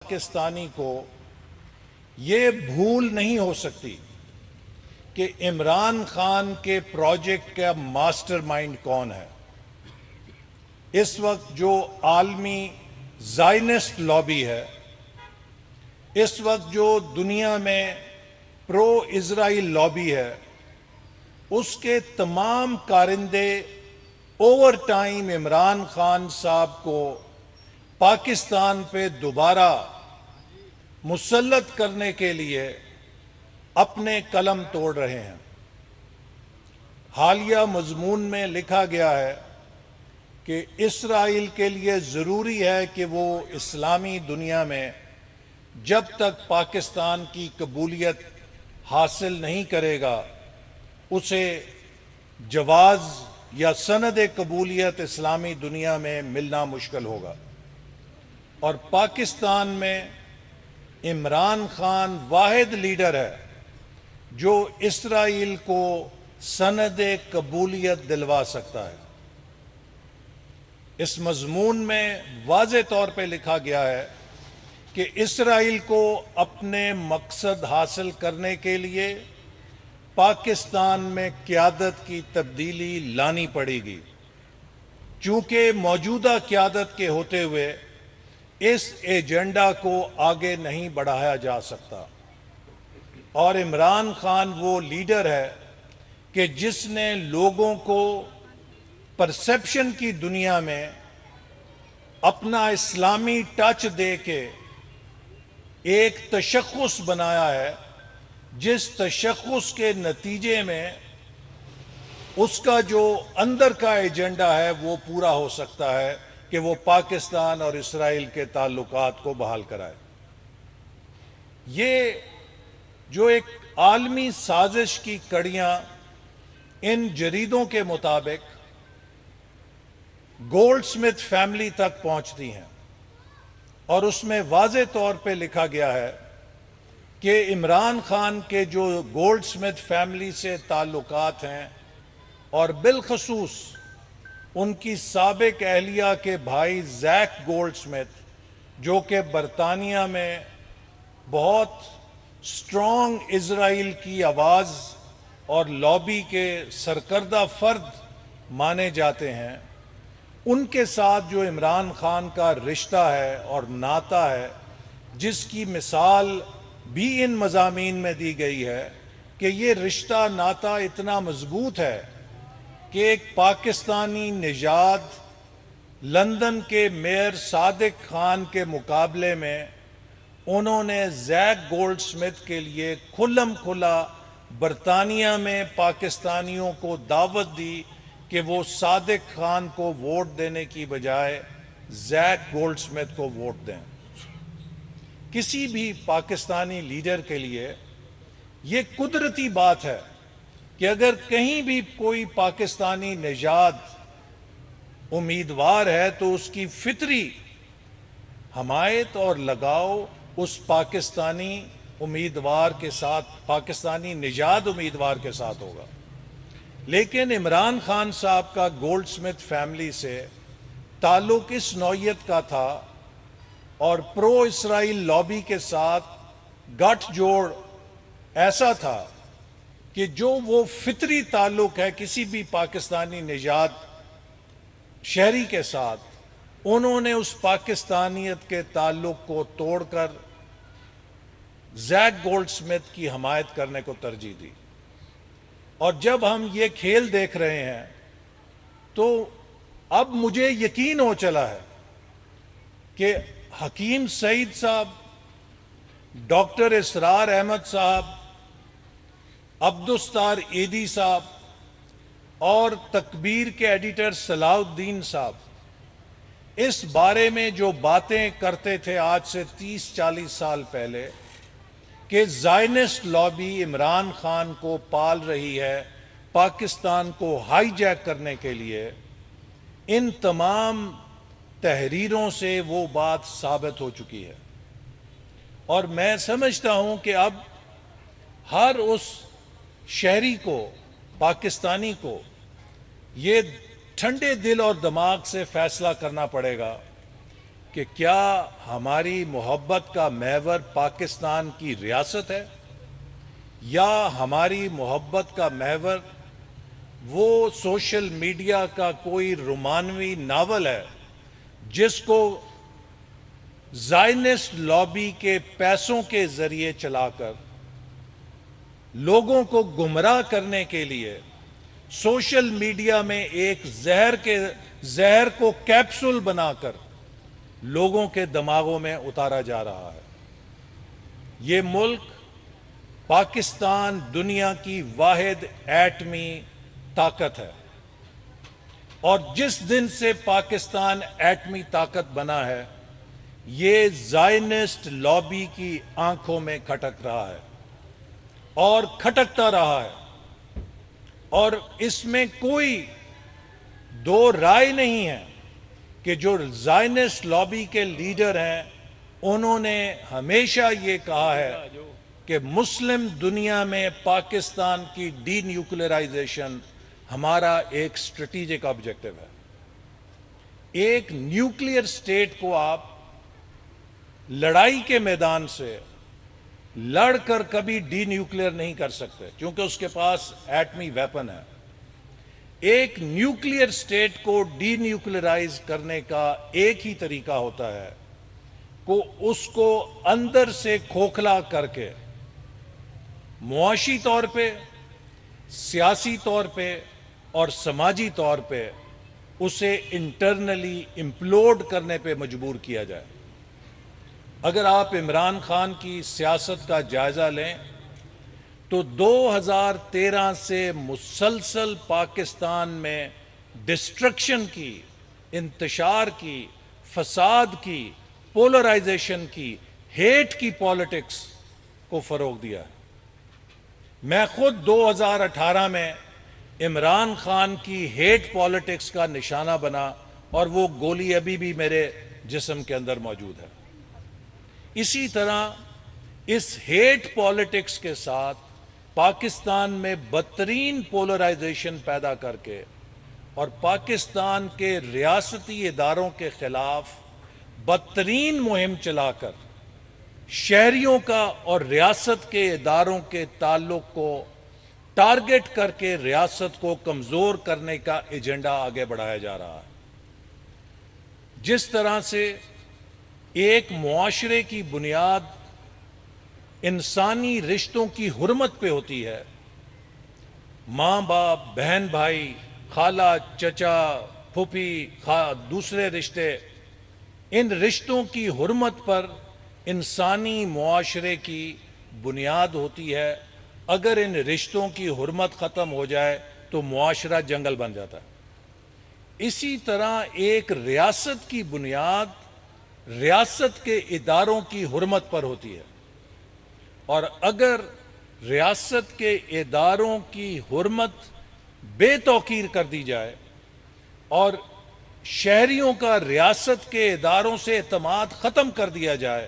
پاکستانی کو یہ بھول نہیں ہو سکتی کہ عمران خان کے پروجیکٹ کا ماسٹر مائنڈ کون ہے۔ اس وقت جو عالمی زائنسٹ لابی ہے، اس وقت جو دنیا میں پرو اسرائیل لابی ہے، اس کے تمام کارندے اوور ٹائم عمران خان صاحب کو پاکستان پہ دوبارہ مسلط کرنے کے لیے اپنے قلم توڑ رہے ہیں۔ حالیہ مضمون میں لکھا گیا ہے کہ اسرائیل کے لیے ضروری ہے کہ وہ اسلامی دنیا میں جب تک پاکستان کی قبولیت حاصل نہیں کرے گا، اسے جواز یا سند قبولیت اسلامی دنیا میں ملنا مشکل ہوگا۔ اور پاکستان میں عمران خان واحد لیڈر ہے جو اسرائیل کو سند قبولیت دلوا سکتا ہے۔ اس مضمون میں واضح طور پہ لکھا گیا ہے کہ اسرائیل کو اپنے مقصد حاصل کرنے کے لیے پاکستان میں قیادت کی تبدیلی لانی پڑے گی، چونکہ موجودہ قیادت کے ہوتے ہوئے اس ایجنڈا کو آگے نہیں بڑھایا جا سکتا۔ اور عمران خان وہ لیڈر ہے کہ جس نے لوگوں کو پرسیپشن کی دنیا میں اپنا اسلامی ٹچ دے کے ایک تشخص بنایا ہے، جس تشخص کے نتیجے میں اس کا جو اندر کا ایجنڈا ہے وہ پورا ہو سکتا ہے کہ وہ پاکستان اور اسرائیل کے تعلقات کو بحال کرائے۔ یہ جو ایک عالمی سازش کی کڑیاں ان جریدوں کے مطابق گولڈ سمتھ فیملی تک پہنچتی ہیں، اور اس میں واضح طور پہ لکھا گیا ہے کہ عمران خان کے جو گولڈ سمتھ فیملی سے تعلقات ہیں، اور بالخصوص ان کی سابق اہلیہ کے بھائی زیک گولڈ سمتھ، جو کہ برطانیہ میں بہت سٹرونگ اسرائیل کی آواز اور لابی کے سرکردہ فرد مانے جاتے ہیں، ان کے ساتھ جو عمران خان کا رشتہ ہے اور ناتا ہے، جس کی مثال بھی ان مضامین میں دی گئی ہے کہ یہ رشتہ ناتا اتنا مضبوط ہے کہ ایک پاکستانی نژاد لندن کے میئر صادق خان کے مقابلے میں انہوں نے زیک گولڈ سمتھ کے لیے کھلم کھلا برطانیہ میں پاکستانیوں کو دعوت دی کہ وہ صادق خان کو ووٹ دینے کی بجائے زیک گولڈ سمتھ کو ووٹ دیں۔ کسی بھی پاکستانی لیڈر کے لیے یہ قدرتی بات ہے کہ اگر کہیں بھی کوئی پاکستانی نژاد امیدوار ہے تو اس کی فطری حمایت اور لگاؤ اس پاکستانی امیدوار کے ساتھ، پاکستانی نژاد امیدوار کے ساتھ ہوگا۔ لیکن عمران خان صاحب کا گولڈ سمتھ فیملی سے تعلق اس نوعیت کا تھا اور پرو اسرائیل لابی کے ساتھ گٹھ جوڑ ایسا تھا کہ جو وہ فطری تعلق ہے کسی بھی پاکستانی نژاد شہری کے ساتھ، انہوں نے اس پاکستانیت کے تعلق کو توڑ کر زیک گولڈ سمتھ کی حمایت کرنے کو ترجیح دی۔ اور جب ہم یہ کھیل دیکھ رہے ہیں تو اب مجھے یقین ہو چلا ہے کہ حکیم سعید صاحب، ڈاکٹر اسرار احمد صاحب، عبدالستار ایدی صاحب اور تکبیر کے ایڈیٹر صلاح الدین صاحب اس بارے میں جو باتیں کرتے تھے آج سے 30-40 سال پہلے کہ زائنسٹ لابی عمران خان کو پال رہی ہے پاکستان کو ہائی جیک کرنے کے لیے، ان تمام تحریروں سے وہ بات ثابت ہو چکی ہے۔ اور میں سمجھتا ہوں کہ اب ہر اس شہری کو، پاکستانی کو یہ ٹھنڈے دل اور دماغ سے فیصلہ کرنا پڑے گا کہ کہ کیا ہماری محبت کا محور پاکستان کی ریاست ہے یا ہماری محبت کا محور وہ سوشل میڈیا کا کوئی رومانوی ناول ہے جس کو زائنسٹ لابی کے پیسوں کے ذریعے چلا کر لوگوں کو گمراہ کرنے کے لیے سوشل میڈیا میں ایک زہر کو کیپسول بنا کر لوگوں کے دماغوں میں اتارا جا رہا ہے۔ یہ ملک پاکستان دنیا کی واحد ایٹمی طاقت ہے، اور جس دن سے پاکستان ایٹمی طاقت بنا ہے یہ زائنسٹ لابی کی آنکھوں میں کھٹک رہا ہے اور کھٹکتا رہا ہے، اور اس میں کوئی دو رائے نہیں ہے کہ جو زائنسٹ لابی کے لیڈر ہیں انہوں نے ہمیشہ یہ کہا ہے کہ مسلم دنیا میں پاکستان کی ڈی نیوکلیئرائزیشن ہمارا ایک اسٹریٹجک آبجیکٹو ہے۔ ایک نیوکلیئر سٹیٹ کو آپ لڑائی کے میدان سے لڑ کر کبھی ڈی نیوکلیئر نہیں کر سکتے کیونکہ اس کے پاس ایٹمی ویپن ہے۔ ایک نیوکلیئر سٹیٹ کو ڈی نیوکلیئرائز کرنے کا ایک ہی طریقہ ہوتا ہے کہ اس کو اندر سے کھوکھلا کر کے معاشی طور پہ، سیاسی طور پہ اور سماجی طور پہ اسے انٹرنلی امپلوڈ کرنے پہ مجبور کیا جائے۔ اگر آپ عمران خان کی سیاست کا جائزہ لیں تو 2013 سے مسلسل پاکستان میں ڈسٹرکشن کی، انتشار کی، فساد کی، پولرائزیشن کی، ہیٹ کی پالیٹکس کو فروغ دیا ہے۔ میں خود 2018 میں عمران خان کی ہیٹ پالیٹکس کا نشانہ بنا اور وہ گولی ابھی بھی میرے جسم کے اندر موجود ہے۔ اسی طرح اس ہیٹ پالیٹکس کے ساتھ پاکستان میں بدترین پولرائزیشن پیدا کر کے اور پاکستان کے ریاستی اداروں کے خلاف بدترین مہم چلا کر شہریوں کا اور ریاست کے اداروں کے تعلق کو ٹارگٹ کر کے ریاست کو کمزور کرنے کا ایجنڈا آگے بڑھایا جا رہا ہے۔ جس طرح سے ایک معاشرے کی بنیاد انسانی رشتوں کی حرمت پہ ہوتی ہے، ماں باپ، بہن بھائی، خالہ، چچا، پھوپھی، دوسرے رشتے، ان رشتوں کی حرمت پر انسانی معاشرے کی بنیاد ہوتی ہے۔ اگر ان رشتوں کی حرمت ختم ہو جائے تو معاشرہ جنگل بن جاتا ہے۔ اسی طرح ایک ریاست کی بنیاد ریاست کے اداروں کی حرمت پر ہوتی ہے، اور اگر ریاست کے اداروں کی حرمت بے توقیر کر دی جائے اور شہریوں کا ریاست کے اداروں سے اعتماد ختم کر دیا جائے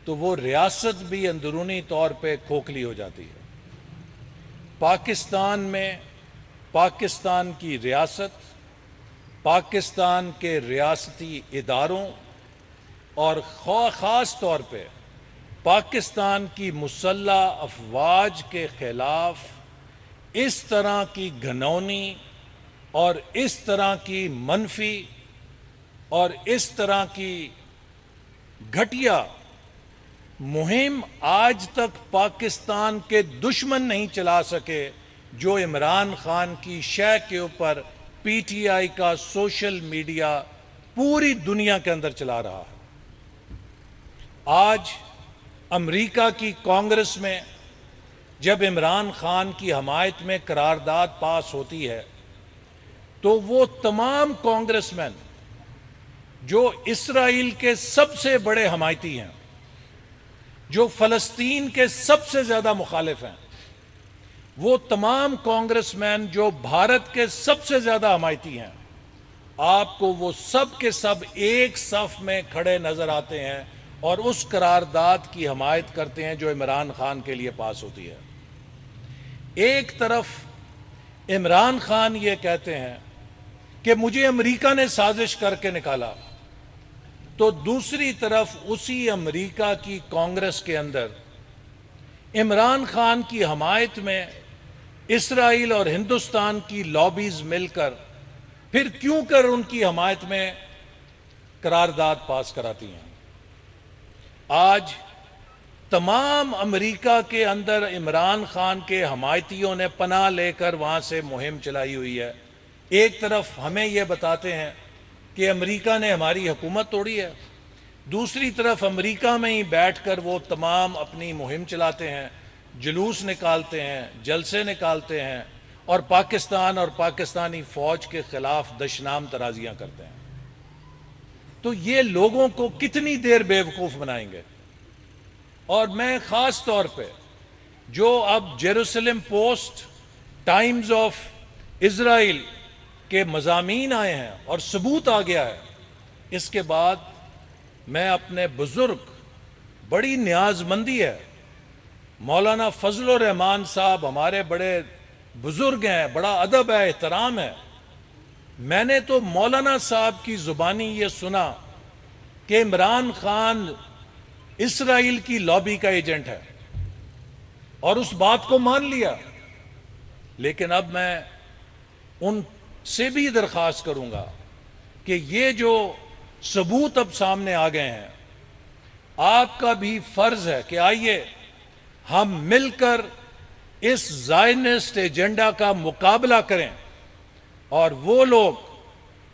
تو وہ ریاست بھی اندرونی طور پہ کھوکھلی ہو جاتی ہے۔ پاکستان میں پاکستان کی ریاست، پاکستان کے ریاستی اداروں اور خاص طور پہ پاکستان کی مسلح افواج کے خلاف اس طرح کی گھناؤنی اور اس طرح کی منفی اور اس طرح کی گھٹیا مہم آج تک پاکستان کے دشمن نہیں چلا سکے جو عمران خان کی شے کے اوپر پی ٹی آئی کا سوشل میڈیا پوری دنیا کے اندر چلا رہا ہے۔ آج امریکہ کی کانگریس میں جب عمران خان کی حمایت میں قرارداد پاس ہوتی ہے تو وہ تمام کانگریس مین جو اسرائیل کے سب سے بڑے حمایتی ہیں، جو فلسطین کے سب سے زیادہ مخالف ہیں، وہ تمام کانگریس مین جو بھارت کے سب سے زیادہ حمایتی ہیں، آپ کو وہ سب کے سب ایک صف میں کھڑے نظر آتے ہیں اور اس قرارداد کی حمایت کرتے ہیں جو عمران خان کے لیے پاس ہوتی ہے۔ ایک طرف عمران خان یہ کہتے ہیں کہ مجھے امریکہ نے سازش کر کے نکالا، تو دوسری طرف اسی امریکہ کی کانگریس کے اندر عمران خان کی حمایت میں اسرائیل اور ہندوستان کی لابیز مل کر پھر کیوں کر ان کی حمایت میں قرارداد پاس کراتی ہیں. آج تمام امریکہ کے اندر عمران خان کے حمایتیوں نے پناہ لے کر وہاں سے مہم چلائی ہوئی ہے. ایک طرف ہمیں یہ بتاتے ہیں کہ امریکہ نے ہماری حکومت توڑی ہے، دوسری طرف امریکہ میں ہی بیٹھ کر وہ تمام اپنی مہم چلاتے ہیں، جلوس نکالتے ہیں، جلسے نکالتے ہیں اور پاکستان اور پاکستانی فوج کے خلاف دشنام ترازیاں کرتے ہیں. تو یہ لوگوں کو کتنی دیر بیوقوف بنائیں گے؟ اور میں خاص طور پہ جو اب Jerusalem post, Times of Israel کے مضامین آئے ہیں اور ثبوت آ گیا ہے، اس کے بعد میں اپنے بزرگ، بڑی نیاز مندی ہے، مولانا فضل الرحمان صاحب ہمارے بڑے بزرگ ہیں، بڑا ادب ہے، احترام ہے. میں نے تو مولانا صاحب کی زبانی یہ سنا کہ عمران خان اسرائیل کی لابی کا ایجنٹ ہے اور اس بات کو مان لیا. لیکن اب میں ان سے بھی درخواست کروں گا کہ یہ جو ثبوت اب سامنے آ گئے ہیں، آپ کا بھی فرض ہے کہ آئیے ہم مل کر اس زائنسٹ ایجنڈا کا مقابلہ کریں اور وہ لوگ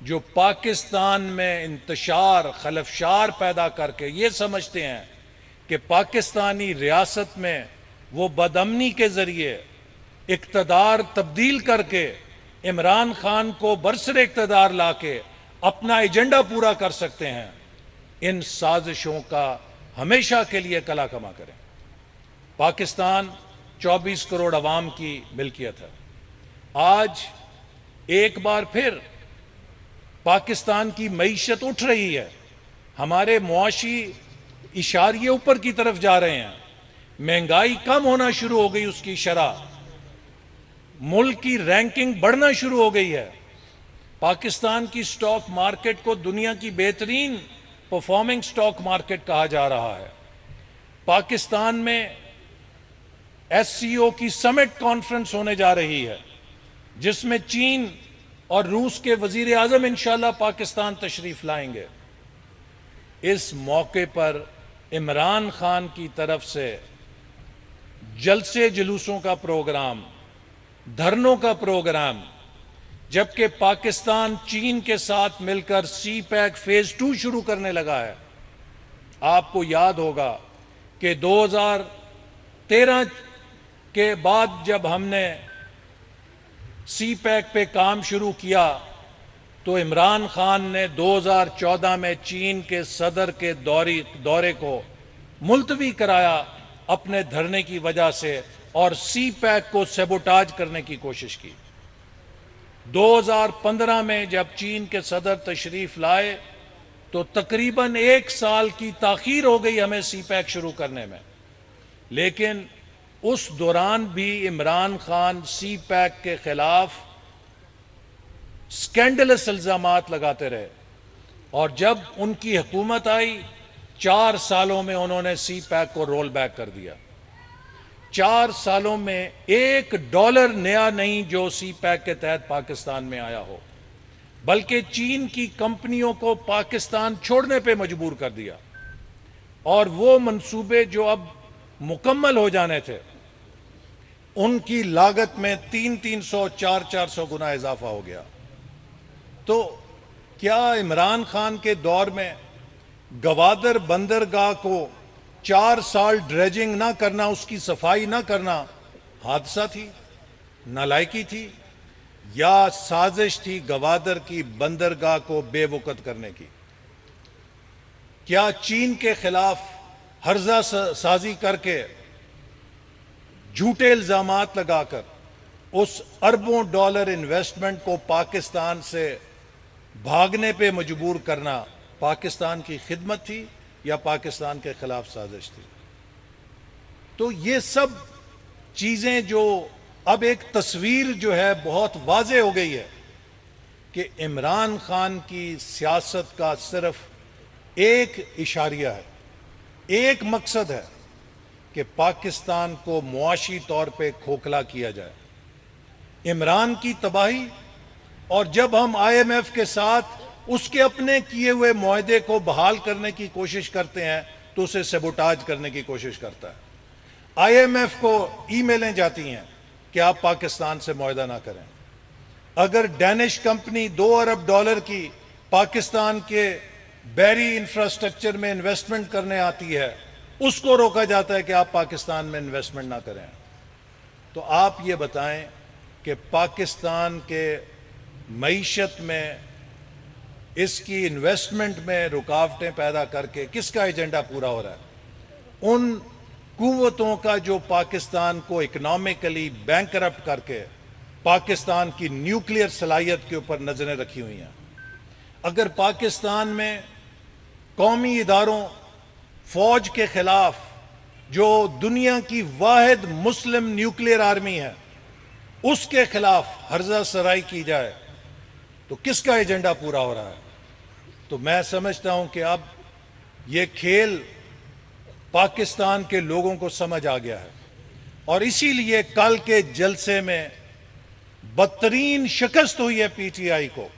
جو پاکستان میں انتشار، خلفشار پیدا کر کے یہ سمجھتے ہیں کہ پاکستانی ریاست میں وہ بدامنی کے ذریعے اقتدار تبدیل کر کے عمران خان کو برسر اقتدار لا کے اپنا ایجنڈا پورا کر سکتے ہیں، ان سازشوں کا ہمیشہ کے لیے کلا کما کریں. پاکستان 24 کروڑ عوام کی ملکیت ہے. آج ایک بار پھر پاکستان کی معیشت اٹھ رہی ہے، ہمارے معاشی اشاریے اوپر کی طرف جا رہے ہیں، مہنگائی کم ہونا شروع ہو گئی، اس کی شرح، ملک کی رینکنگ بڑھنا شروع ہو گئی ہے. پاکستان کی سٹاک مارکیٹ کو دنیا کی بہترین پرفارمنگ سٹاک مارکیٹ کہا جا رہا ہے. پاکستان میں ایس سی او کی سمٹ کانفرنس ہونے جا رہی ہے جس میں چین اور روس کے وزیر اعظم انشاءاللہ پاکستان تشریف لائیں گے. اس موقع پر عمران خان کی طرف سے جلسے جلوسوں کا پروگرام، دھرنوں کا پروگرام، جبکہ پاکستان چین کے ساتھ مل کر سی پیک فیز 2 شروع کرنے لگا ہے. آپ کو یاد ہوگا کہ 2013 کے بعد جب ہم نے سی پیک پہ کام شروع کیا تو عمران خان نے 2014 میں چین کے صدر کے دورے کو ملتوی کرایا اپنے دھرنے کی وجہ سے اور سی پیک کو سیبوٹاج کرنے کی کوشش کی. 2015 میں جب چین کے صدر تشریف لائے تو تقریباً 1 سال کی تاخیر ہو گئی ہمیں سی پیک شروع کرنے میں، لیکن اس دوران بھی عمران خان سی پیک کے خلاف سکینڈلس الزامات لگاتے رہے اور جب ان کی حکومت آئی 4 سالوں میں انہوں نے سی پیک کو رول بیک کر دیا. 4 سالوں میں $1 نیا نہیں جو سی پیک کے تحت پاکستان میں آیا ہو، بلکہ چین کی کمپنیوں کو پاکستان چھوڑنے پہ مجبور کر دیا اور وہ منصوبے جو اب مکمل ہو جانے تھے ان کی لاگت میں 300 400 گنا اضافہ ہو گیا. تو کیا عمران خان کے دور میں گوادر بندرگاہ کو 4 سال ڈریجنگ نہ کرنا، اس کی صفائی نہ کرنا حادثہ تھی، نالائکی تھی، یا سازش تھی گوادر کی بندرگاہ کو بے وقت کرنے کی؟ کیا چین کے خلاف ہرزہ سازی کر کے جھوٹے الزامات لگا کر اس اربوں ڈالر انویسٹمنٹ کو پاکستان سے بھاگنے پہ مجبور کرنا پاکستان کی خدمت تھی یا پاکستان کے خلاف سازش تھی؟ تو یہ سب چیزیں جو اب ایک تصویر جو ہے بہت واضح ہو گئی ہے کہ عمران خان کی سیاست کا صرف ایک اشاریہ ہے، ایک مقصد ہے کہ پاکستان کو معاشی طور پہ کھوکھلا کیا جائے، عمران کی تباہی، اور جب ہم آئی ایم ایف کے ساتھ اس کے اپنے کیے ہوئے معاہدے کو بحال کرنے کی کوشش کرتے ہیں تو اسے سیبوٹاج کرنے کی کوشش کرتا ہے۔ آئی ایم ایف کو ای میلیں جاتی ہیں کہ آپ پاکستان سے معاہدہ نہ کریں۔ اگر ڈینش کمپنی $2 ارب کی پاکستان کے بحری انفراسٹرکچر میں انویسٹمنٹ کرنے آتی ہے، اس کو روکا جاتا ہے کہ آپ پاکستان میں انویسٹمنٹ نہ کریں۔ تو آپ یہ بتائیں کہ پاکستان کے معیشت میں، اس کی انویسٹمنٹ میں رکاوٹیں پیدا کر کے کس کا ایجنڈا پورا ہو رہا ہے؟ ان قوتوں کا جو پاکستان کو اکنامکلی بینکرپٹ کر کے پاکستان کی نیوکلیئر صلاحیت کے اوپر نظریں رکھی ہوئی ہیں۔ اگر پاکستان میں قومی اداروں، فوج کے خلاف، جو دنیا کی واحد مسلم نیوکلیئر آرمی ہے، اس کے خلاف ہرزہ سرائی کی جائے تو کس کا ایجنڈا پورا ہو رہا ہے؟ تو میں سمجھتا ہوں کہ اب یہ کھیل پاکستان کے لوگوں کو سمجھ آ گیا ہے، اور اسی لیے کل کے جلسے میں بدترین شکست ہوئی ہے پی ٹی آئی کو۔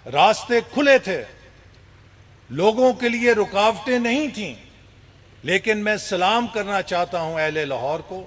راستے کھلے تھے، لوگوں کے لیے رکاوٹیں نہیں تھیں، لیکن میں سلام کرنا چاہتا ہوں اہل لاہور کو